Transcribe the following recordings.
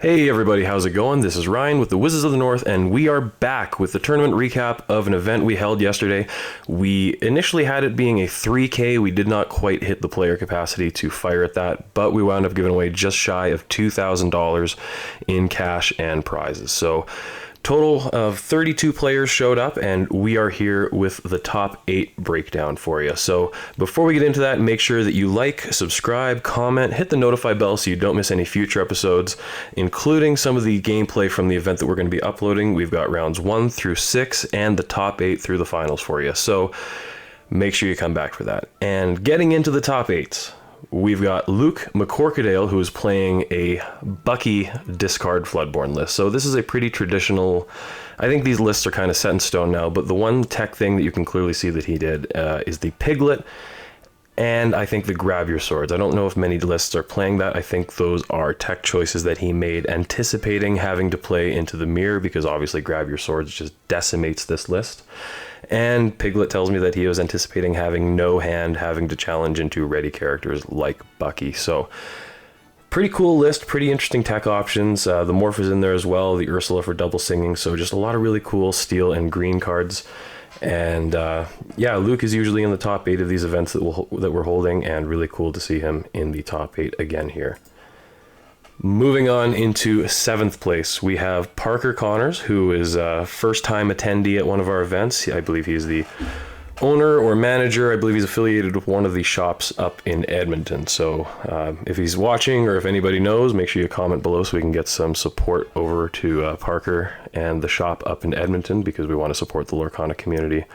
Hey everybody, how's it going? This is Ryan with the Wizards of the North, and we are back with the tournament recap of an event we held yesterday. We initially had it being a 3K. We did not quite hit the player capacity to fire at that, but we wound up giving away just shy of $2,000 in cash and prizes. So total of 32 players showed up, and we are here with the top 8 breakdown for you. So before we get into that, make sure that you like, subscribe, comment, hit the notify bell so you don't miss any future episodes, including some of the gameplay from the event that we're going to be uploading. We've got rounds 1 through 6 and the top 8 through the finals for you. So make sure you come back for that. And getting into the top 8, we've got Luke McCorkadale, who is playing a Bucky discard Floodborn list. So this is a pretty traditional, I think these lists are kind of set in stone now, but the one tech thing that you can clearly see that he did is the Piglet, and I think the Grab Your Swords. I don't know if many lists are playing that. I think those are tech choices that he made anticipating having to play into the mirror, because obviously Grab Your Swords just decimates this list. And Piglet tells me that he was anticipating having no hand, having to challenge into ready characters like Bucky. So pretty cool list, pretty interesting tech options. The Morph is in there as well, the Ursula for double singing. So just a lot of really cool steel and green cards. And yeah, Luke is usually in the top 8 of these events that we're holding, and really cool to see him in the top 8 again here. Moving on into 7th place, we have Parker Connors, who is a first-time attendee at one of our events. I believe he's the owner or manager. I believe he's affiliated with one of the shops up in Edmonton. So if he's watching, or if anybody knows, make sure you comment below so we can get some support over to Parker and the shop up in Edmonton, because we want to support the Lorcana community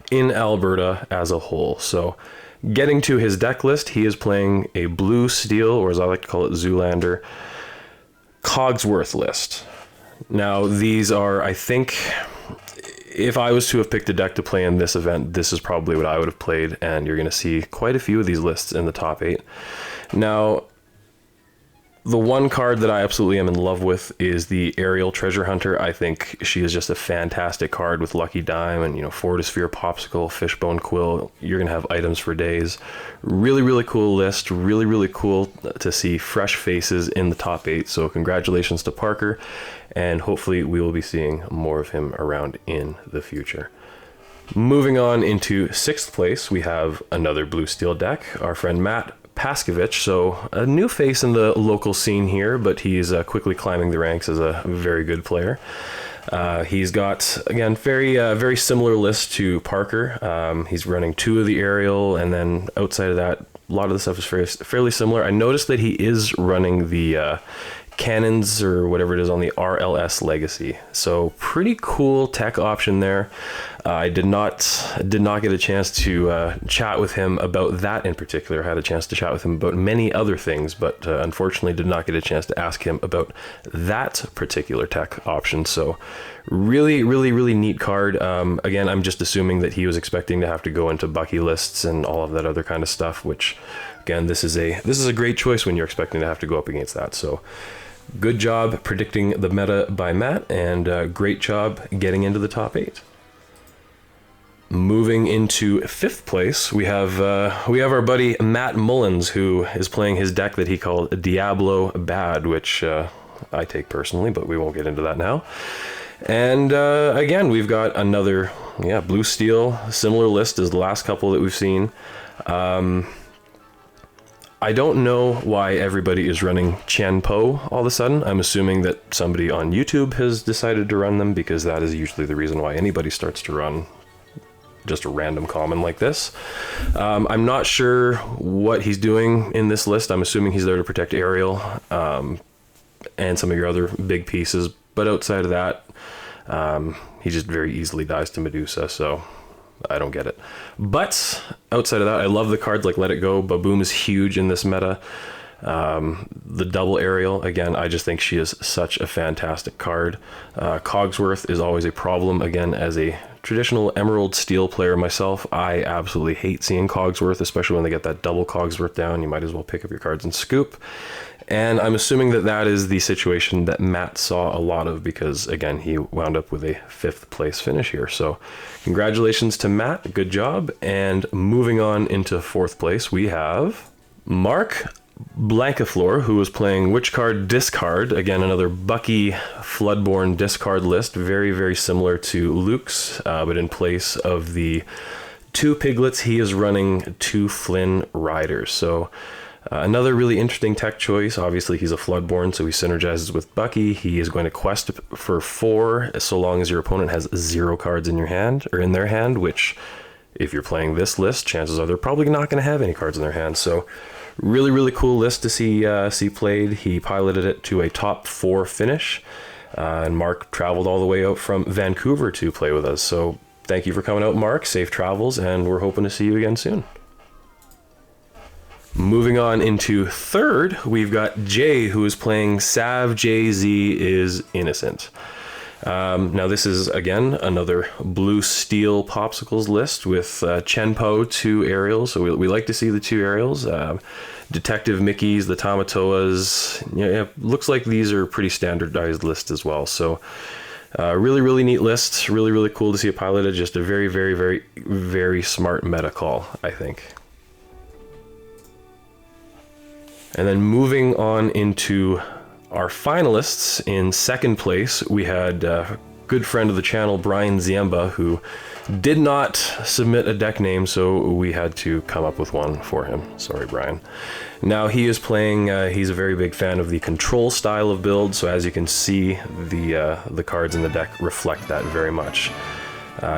in Alberta as a whole. So getting to his deck list, he is playing a blue steel, or as I like to call it, Zoolander Cogsworth list. Now these are, I think, if I was to have picked a deck to play in this event, this is probably what I would have played, and you're going to see quite a few of these lists in the top 8. Now, the one card that I absolutely am in love with is the Aerial Treasure Hunter. I think she is just a fantastic card with Lucky Dime and, Fortisphere, Popsicle, Fishbone Quill. You're going to have items for days. Really, really cool list. Really, really cool to see fresh faces in the top 8. So congratulations to Parker, and hopefully we will be seeing more of him around in the future. Moving on into 6th place, we have another blue steel deck, our friend Matt Paskovich. So a new face in the local scene here, but he's quickly climbing the ranks as a very good player. He's got, again, very similar list to Parker. He's running 2 of the aerial, and then outside of that, a lot of the stuff is fairly similar. I noticed that he is running the cannons, or whatever it is, on the RLS Legacy. So pretty cool tech option there. I did not get a chance to chat with him about that in particular. I had a chance to chat with him about many other things, but unfortunately did not get a chance to ask him about that particular tech option. So really, really, really neat card. Again, I'm just assuming that he was expecting to have to go into Bucky lists and all of that other kind of stuff, which, again, this is a great choice when you're expecting to have to go up against that. So good job predicting the meta by Matt, and great job getting into the top 8. Moving into 5th place, we have our buddy Matt Mullins, who is playing his deck that he called Diablo Bad, which I take personally, but we won't get into that now. And again, we've got another blue steel, similar list as the last couple that we've seen. I don't know why everybody is running Qianpo all of a sudden. I'm assuming that somebody on YouTube has decided to run them, because that is usually the reason why anybody starts to run just a random common like this. I'm not sure what he's doing in this list. I'm assuming he's there to protect Ariel and some of your other big pieces, but outside of that, he just very easily dies to Medusa, so I don't get it. But outside of that, I love the cards like Let It Go. Baboom is huge in this meta. The double Ariel, again, I just think she is such a fantastic card. Cogsworth is always a problem. Again, as a traditional Emerald Steel player myself, I absolutely hate seeing Cogsworth, especially when they get that double Cogsworth down. You might as well pick up your cards and scoop. And I'm assuming that that is the situation that Matt saw a lot of, because, again, he wound up with a 5th place finish here. So congratulations to Matt. Good job. And moving on into 4th place, we have Mark Blankaflor, who was playing Which Card Discard. Again, another Bucky Floodborn discard list. Very, very similar to Luke's, but in place of the 2 Piglets, he is running 2 Flynn Riders. So another really interesting tech choice. Obviously, he's a Floodborn, so he synergizes with Bucky. He is going to quest for 4, so long as your opponent has 0 cards in your hand, or in their hand, which, if you're playing this list, chances are they're probably not going to have any cards in their hand. So really, really cool list to see played. He piloted it to a top 4 finish, and Mark traveled all the way out from Vancouver to play with us. So thank you for coming out, Mark. Safe travels, and we're hoping to see you again soon. Moving on into third, we've got Jay, who is playing Sav Jay-Z is Innocent. Now this is, again, another blue steel popsicles list with Chenpo 2 aerials. So we like to see the 2 aerials. Detective Mickeys, the Tamatoas. Yeah, looks like these are pretty standardized lists as well. So really, really neat list. Really, really cool to see it piloted. Just a very, very, very, very smart meta call, I think. And then moving on into our finalists, in second place, we had a good friend of the channel, Brian Ziemba, who did not submit a deck name, so we had to come up with one for him. Sorry, Brian. Now he is playing, he's a very big fan of the control style of build, so as you can see, the cards in the deck reflect that very much.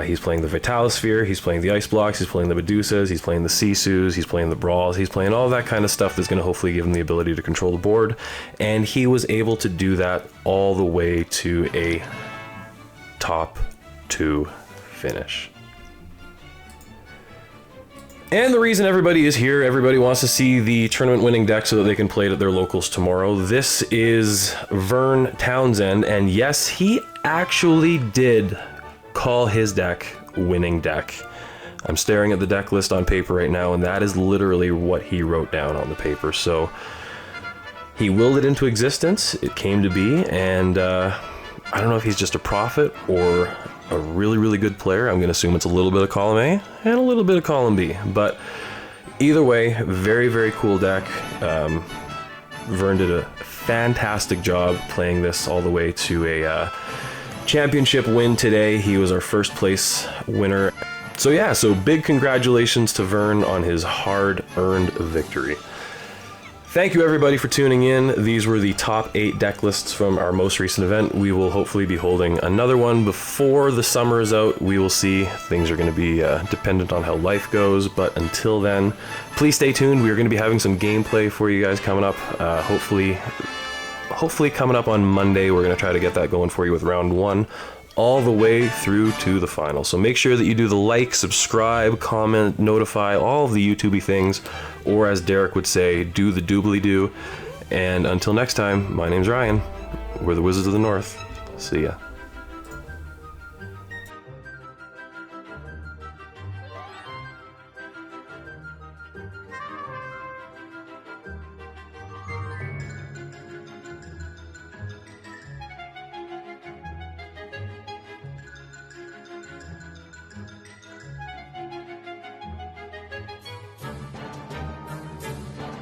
He's playing the Vitalosphere, he's playing the Ice Blocks, he's playing the Medusas, he's playing the Sisus, he's playing the Brawls, he's playing all that kind of stuff that's going to hopefully give him the ability to control the board. And he was able to do that all the way to a top 2 finish. And the reason everybody is here, everybody wants to see the tournament winning deck so that they can play it at their locals tomorrow. This is Vern Townsend, and yes, he actually did call his deck winning deck. I'm staring at the deck list on paper right now, and that is literally what he wrote down on the paper. So he willed it into existence, it came to be, and I don't know if he's just a prophet or a really, really good player. I'm going to assume it's a little bit of column A and a little bit of column B, but either way, very, very cool deck. Vern did a fantastic job playing this all the way to a championship win today. He was our first place winner. So yeah, so big congratulations to Vern on his hard-earned victory. Thank you everybody for tuning in. These were the top 8 deck lists from our most recent event. We will hopefully be holding another one before the summer is out. We will see. Things are going to be dependent on how life goes, but until then, please stay tuned. We are going to be having some gameplay for you guys coming up. Hopefully coming up on Monday. We're going to try to get that going for you with round 1 all the way through to the final. So make sure that you do the like, subscribe, comment, notify, all of the YouTubey things, or as Derek would say, do the doobly-doo. And until next time, my name's Ryan. We're the Wizards of the North. See ya.